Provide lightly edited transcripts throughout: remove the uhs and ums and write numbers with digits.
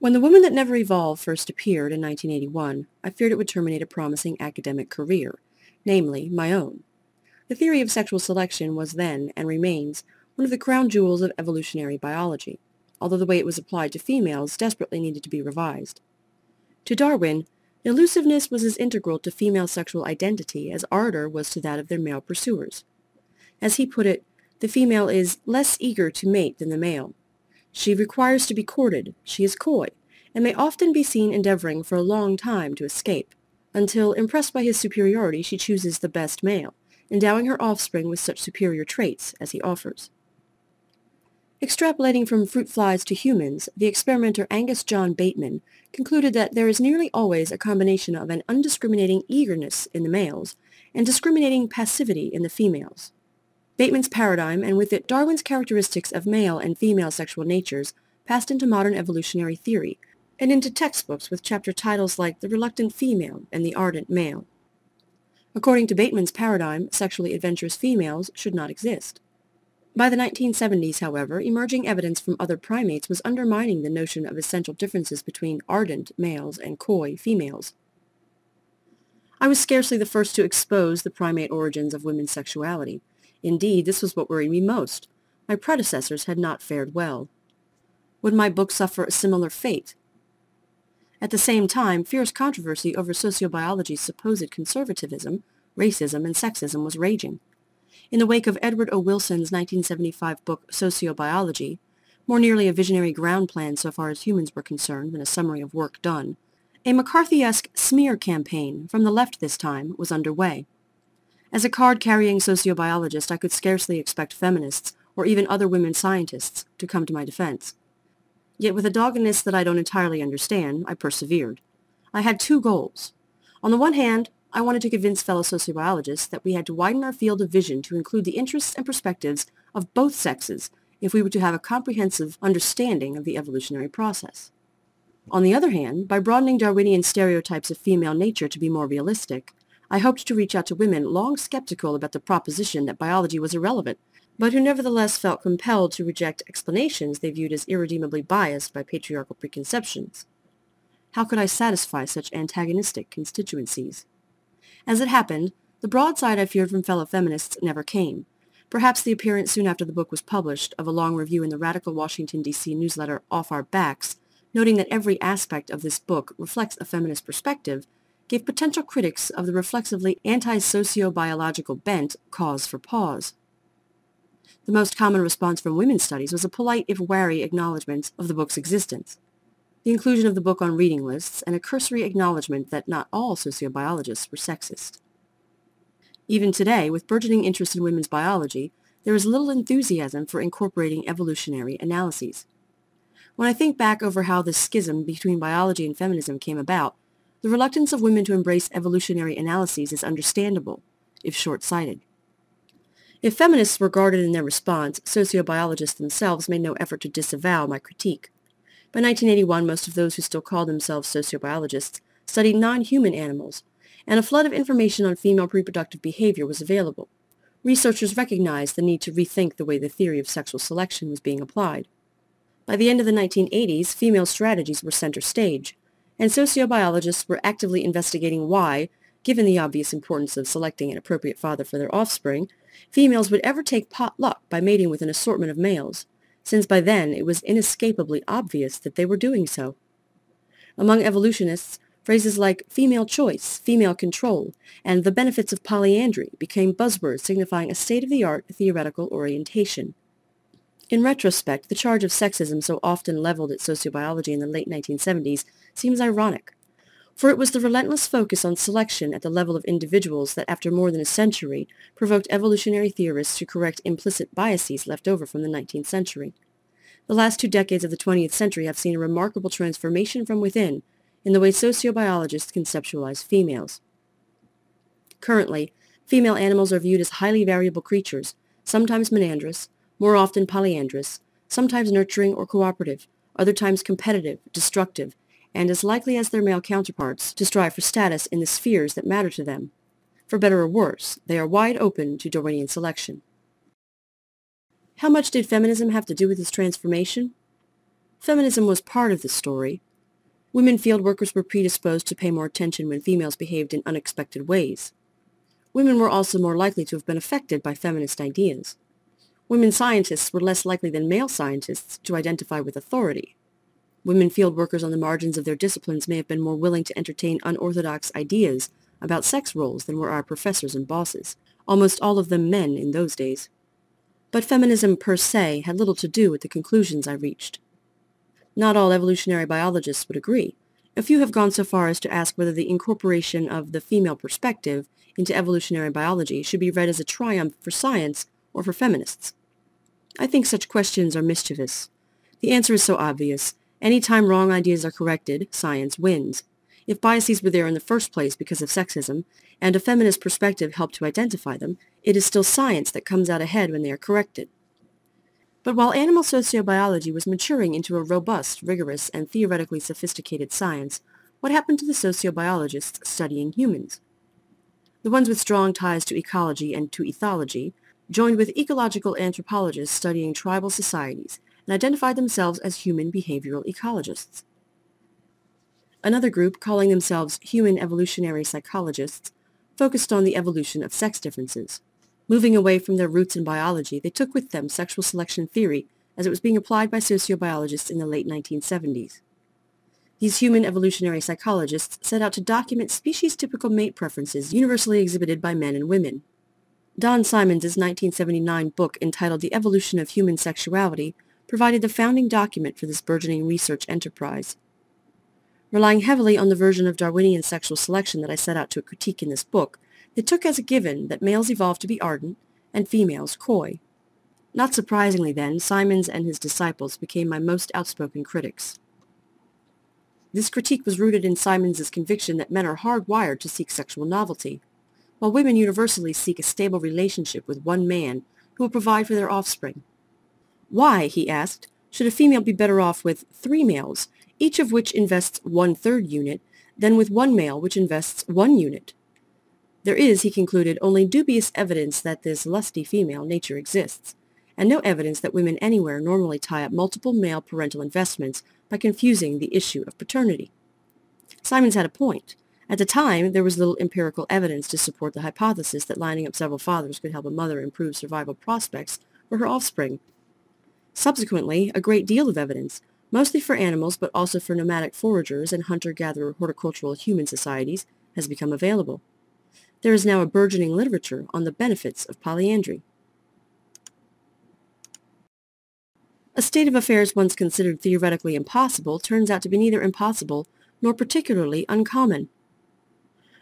When The Woman That Never Evolved first appeared in 1981, I feared it would terminate a promising academic career, namely, my own. The theory of sexual selection was then, and remains, one of the crown jewels of evolutionary biology, although the way it was applied to females desperately needed to be revised. To Darwin, elusiveness was as integral to female sexual identity as ardor was to that of their male pursuers. As he put it, the female is less eager to mate than the male. She requires to be courted, she is coy, and may often be seen endeavoring for a long time to escape, until, impressed by his superiority, she chooses the best male, endowing her offspring with such superior traits as he offers. Extrapolating from fruit flies to humans, the experimenter Angus John Bateman concluded that there is nearly always a combination of an undiscriminating eagerness in the males and discriminating passivity in the females. Bateman's paradigm, and with it Darwin's characteristics of male and female sexual natures, passed into modern evolutionary theory, and into textbooks with chapter titles like The Reluctant Female and The Ardent Male. According to Bateman's paradigm, sexually adventurous females should not exist. By the 1970s, however, emerging evidence from other primates was undermining the notion of essential differences between ardent males and coy females. I was scarcely the first to expose the primate origins of women's sexuality. Indeed, this was what worried me most. My predecessors had not fared well. Would my book suffer a similar fate? At the same time, fierce controversy over sociobiology's supposed conservatism, racism, and sexism was raging. In the wake of Edward O. Wilson's 1975 book Sociobiology, more nearly a visionary ground plan so far as humans were concerned than a summary of work done, a McCarthy-esque smear campaign, from the left this time, was underway. As a card-carrying sociobiologist, I could scarcely expect feminists, or even other women scientists, to come to my defense. Yet with a doggedness that I don't entirely understand, I persevered. I had two goals. On the one hand, I wanted to convince fellow sociobiologists that we had to widen our field of vision to include the interests and perspectives of both sexes if we were to have a comprehensive understanding of the evolutionary process. On the other hand, by broadening Darwinian stereotypes of female nature to be more realistic, I hoped to reach out to women long skeptical about the proposition that biology was irrelevant, but who nevertheless felt compelled to reject explanations they viewed as irredeemably biased by patriarchal preconceptions. How could I satisfy such antagonistic constituencies? As it happened, the broadside I feared from fellow feminists never came. Perhaps the appearance soon after the book was published of a long review in the radical Washington, D.C. newsletter Off Our Backs, noting that every aspect of this book reflects a feminist perspective, gave potential critics of the reflexively anti-socio-biological bent cause for pause. The most common response from women's studies was a polite if wary acknowledgment of the book's existence, the inclusion of the book on reading lists, and a cursory acknowledgement that not all sociobiologists were sexist. Even today, with burgeoning interest in women's biology, there is little enthusiasm for incorporating evolutionary analyses. When I think back over how this schism between biology and feminism came about, the reluctance of women to embrace evolutionary analyses is understandable, if short-sighted. If feminists were guarded in their response, sociobiologists themselves made no effort to disavow my critique. By 1981, most of those who still called themselves sociobiologists studied non-human animals, and a flood of information on female reproductive behavior was available. Researchers recognized the need to rethink the way the theory of sexual selection was being applied. By the end of the 1980s, female strategies were center stage, and sociobiologists were actively investigating why, given the obvious importance of selecting an appropriate father for their offspring, females would ever take pot luck by mating with an assortment of males, since by then it was inescapably obvious that they were doing so. Among evolutionists, phrases like female choice, female control, and the benefits of polyandry became buzzwords signifying a state-of-the-art theoretical orientation. In retrospect, the charge of sexism so often leveled at sociobiology in the late 1970s seems ironic, for it was the relentless focus on selection at the level of individuals that after more than a century provoked evolutionary theorists to correct implicit biases left over from the 19th century. The last 2 decades of the 20th century have seen a remarkable transformation from within in the way sociobiologists conceptualize females. Currently, female animals are viewed as highly variable creatures, sometimes monandrous, more often polyandrous, sometimes nurturing or cooperative, other times competitive, destructive, and as likely as their male counterparts to strive for status in the spheres that matter to them. For better or worse, they are wide open to Darwinian selection. How much did feminism have to do with this transformation? Feminism was part of the story, Women field workers were predisposed to pay more attention when females behaved in unexpected ways. Women were also more likely to have been affected by feminist ideas. Women scientists were less likely than male scientists to identify with authority. Women field workers on the margins of their disciplines may have been more willing to entertain unorthodox ideas about sex roles than were our professors and bosses, almost all of them men in those days. But feminism per se had little to do with the conclusions I reached. Not all evolutionary biologists would agree. A few have gone so far as to ask whether the incorporation of the female perspective into evolutionary biology should be read as a triumph for science or for feminists. I think such questions are mischievous. The answer is so obvious. Any time wrong ideas are corrected, science wins. If biases were there in the first place because of sexism, and a feminist perspective helped to identify them, it is still science that comes out ahead when they are corrected. But while animal sociobiology was maturing into a robust, rigorous, and theoretically sophisticated science, what happened to the sociobiologists studying humans? The ones with strong ties to ecology and to ethology joined with ecological anthropologists studying tribal societies and identified themselves as human behavioral ecologists. Another group, calling themselves human evolutionary psychologists, focused on the evolution of sex differences. Moving away from their roots in biology, they took with them sexual selection theory as it was being applied by sociobiologists in the late 1970s. These human evolutionary psychologists set out to document species-typical mate preferences universally exhibited by men and women. Don Simons' 1979 book entitled The Evolution of Human Sexuality provided the founding document for this burgeoning research enterprise. Relying heavily on the version of Darwinian sexual selection that I set out to critique in this book, they took as a given that males evolved to be ardent and females coy. Not surprisingly then, Simons and his disciples became my most outspoken critics. This critique was rooted in Simons' conviction that men are hardwired to seek sexual novelty, while women universally seek a stable relationship with one man who will provide for their offspring. Why, he asked, should a female be better off with 3 males, each of which invests 1/3 unit, than with 1 male which invests 1 unit? There is, he concluded, only dubious evidence that this lusty female nature exists, and no evidence that women anywhere normally tie up multiple male parental investments by confusing the issue of paternity. Simons had a point. At the time, there was little empirical evidence to support the hypothesis that lining up several fathers could help a mother improve survival prospects for her offspring. Subsequently, a great deal of evidence, mostly for animals but also for nomadic foragers and hunter-gatherer horticultural human societies, has become available. There is now a burgeoning literature on the benefits of polyandry. A state of affairs once considered theoretically impossible turns out to be neither impossible nor particularly uncommon.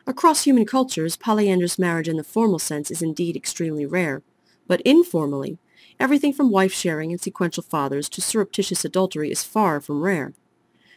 Across human cultures, polyandrous marriage in the formal sense is indeed extremely rare, but informally, everything from wife-sharing and sequential fathers to surreptitious adultery is far from rare.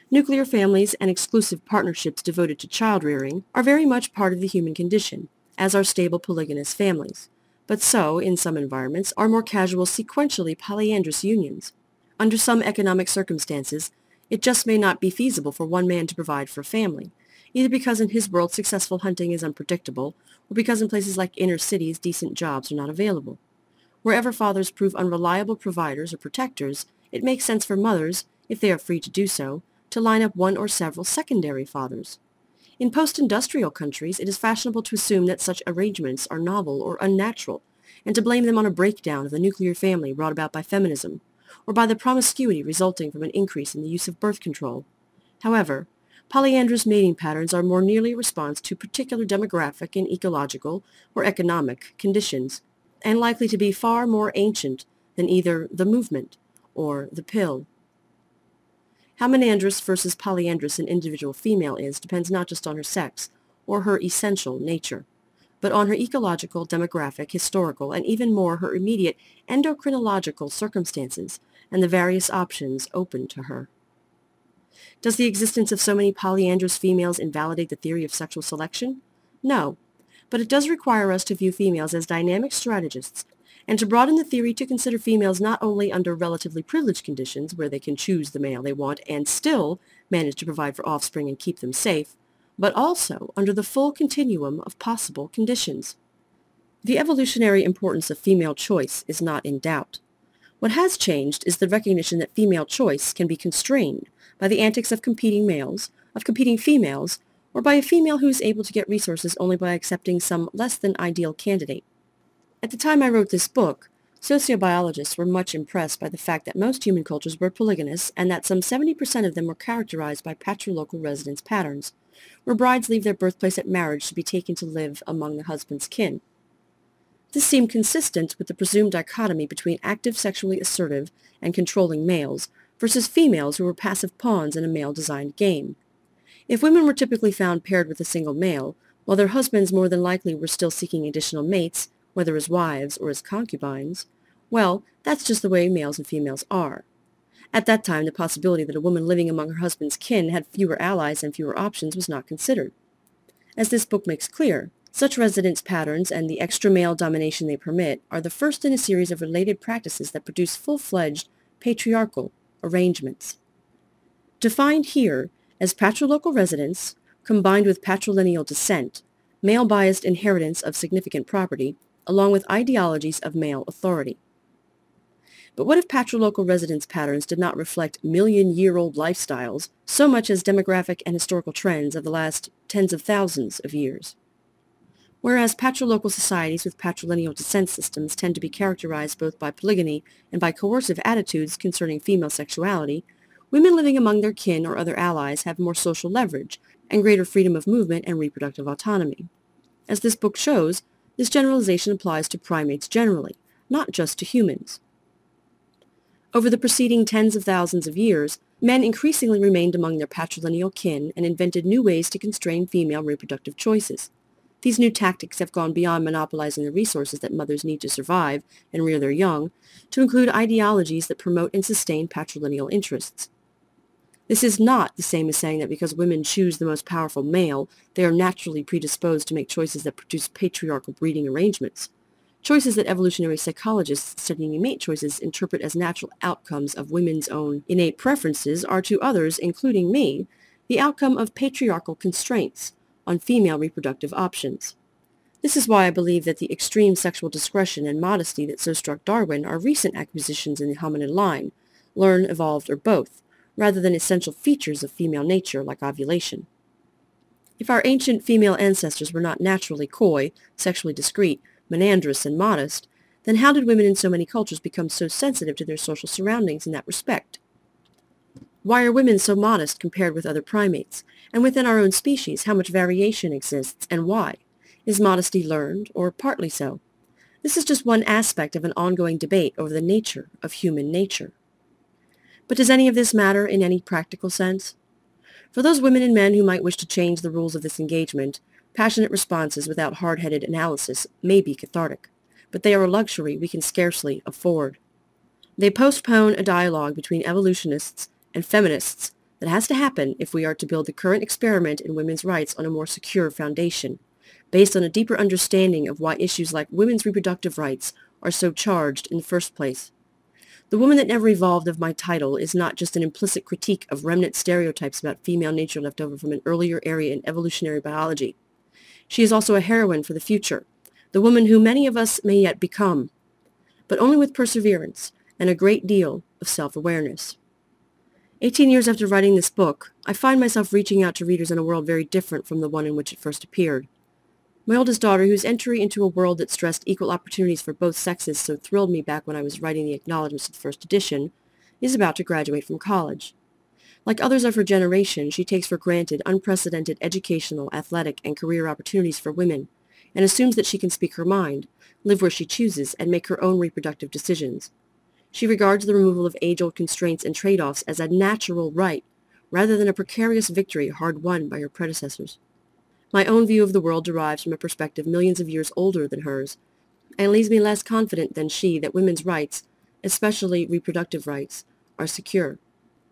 Nuclear families and exclusive partnerships devoted to child-rearing are very much part of the human condition, as are stable polygamous families, but so, in some environments, are more casual sequentially polyandrous unions. Under some economic circumstances, it just may not be feasible for one man to provide for a family, either because in his world successful hunting is unpredictable, or because in places like inner cities decent jobs are not available. Wherever fathers prove unreliable providers or protectors, it makes sense for mothers, if they are free to do so, to line up one or several secondary fathers. In post-industrial countries, it is fashionable to assume that such arrangements are novel or unnatural, and to blame them on a breakdown of the nuclear family brought about by feminism, or by the promiscuity resulting from an increase in the use of birth control. However, polyandrous mating patterns are more nearly a response to particular demographic and ecological or economic conditions, and likely to be far more ancient than either the movement or the pill. How monandrous versus polyandrous an individual female is depends not just on her sex or her essential nature, but on her ecological, demographic, historical, and even more her immediate endocrinological circumstances and the various options open to her. Does the existence of so many polyandrous females invalidate the theory of sexual selection? No, but it does require us to view females as dynamic strategists and to broaden the theory to consider females not only under relatively privileged conditions where they can choose the male they want and still manage to provide for offspring and keep them safe, but also under the full continuum of possible conditions. The evolutionary importance of female choice is not in doubt. What has changed is the recognition that female choice can be constrained by the antics of competing males, of competing females, or by a female who is able to get resources only by accepting some less than ideal candidate. At the time I wrote this book, sociobiologists were much impressed by the fact that most human cultures were polygamous and that some 70% of them were characterized by patrilocal residence patterns, where brides leave their birthplace at marriage to be taken to live among the husband's kin. This seemed consistent with the presumed dichotomy between active sexually assertive and controlling males versus females who were passive pawns in a male-designed game. If women were typically found paired with a single male, while their husbands more than likely were still seeking additional mates, whether as wives or as concubines, well, that's just the way males and females are. At that time, the possibility that a woman living among her husband's kin had fewer allies and fewer options was not considered. As this book makes clear, such residence patterns and the extra male domination they permit are the first in a series of related practices that produce full-fledged patriarchal arrangements. Defined here as patrilocal residence, combined with patrilineal descent, male-biased inheritance of significant property, along with ideologies of male authority. But what if patrilocal residence patterns did not reflect million-year-old lifestyles so much as demographic and historical trends of the last tens of thousands of years? Whereas patrilocal societies with patrilineal descent systems tend to be characterized both by polygamy and by coercive attitudes concerning female sexuality, women living among their kin or other allies have more social leverage and greater freedom of movement and reproductive autonomy. As this book shows, this generalization applies to primates generally, not just to humans. Over the preceding tens of thousands of years, men increasingly remained among their patrilineal kin and invented new ways to constrain female reproductive choices. These new tactics have gone beyond monopolizing the resources that mothers need to survive and rear their young, to include ideologies that promote and sustain patrilineal interests. This is not the same as saying that because women choose the most powerful male, they are naturally predisposed to make choices that produce patriarchal breeding arrangements. Choices that evolutionary psychologists studying mate choices interpret as natural outcomes of women's own innate preferences are to others, including me, the outcome of patriarchal constraints on female reproductive options. This is why I believe that the extreme sexual discretion and modesty that so struck Darwin are recent acquisitions in the hominid line, learned, evolved, or both, rather than essential features of female nature like ovulation. If our ancient female ancestors were not naturally coy, sexually discreet, monandrous, and modest, then how did women in so many cultures become so sensitive to their social surroundings in that respect? Why are women so modest compared with other primates? And within our own species, how much variation exists, and why? Is modesty learned, or partly so? This is just one aspect of an ongoing debate over the nature of human nature. But does any of this matter in any practical sense? For those women and men who might wish to change the rules of this engagement, passionate responses without hard-headed analysis may be cathartic, but they are a luxury we can scarcely afford. They postpone a dialogue between evolutionists and feminists that has to happen if we are to build the current experiment in women's rights on a more secure foundation, based on a deeper understanding of why issues like women's reproductive rights are so charged in the first place. The Woman That Never Evolved of my title is not just an implicit critique of remnant stereotypes about female nature left over from an earlier area in evolutionary biology. She is also a heroine for the future, the woman who many of us may yet become, but only with perseverance and a great deal of self-awareness. 18 years after writing this book, I find myself reaching out to readers in a world very different from the one in which it first appeared. My oldest daughter, whose entry into a world that stressed equal opportunities for both sexes so thrilled me back when I was writing the acknowledgments of the first edition, is about to graduate from college. Like others of her generation, she takes for granted unprecedented educational, athletic, and career opportunities for women, and assumes that she can speak her mind, live where she chooses, and make her own reproductive decisions. She regards the removal of age-old constraints and trade-offs as a natural right, rather than a precarious victory hard-won by her predecessors. My own view of the world derives from a perspective millions of years older than hers, and leaves me less confident than she that women's rights, especially reproductive rights, are secure.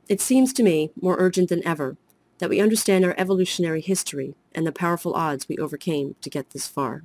It seems to me more urgent than ever that we understand our evolutionary history and the powerful odds we overcame to get this far.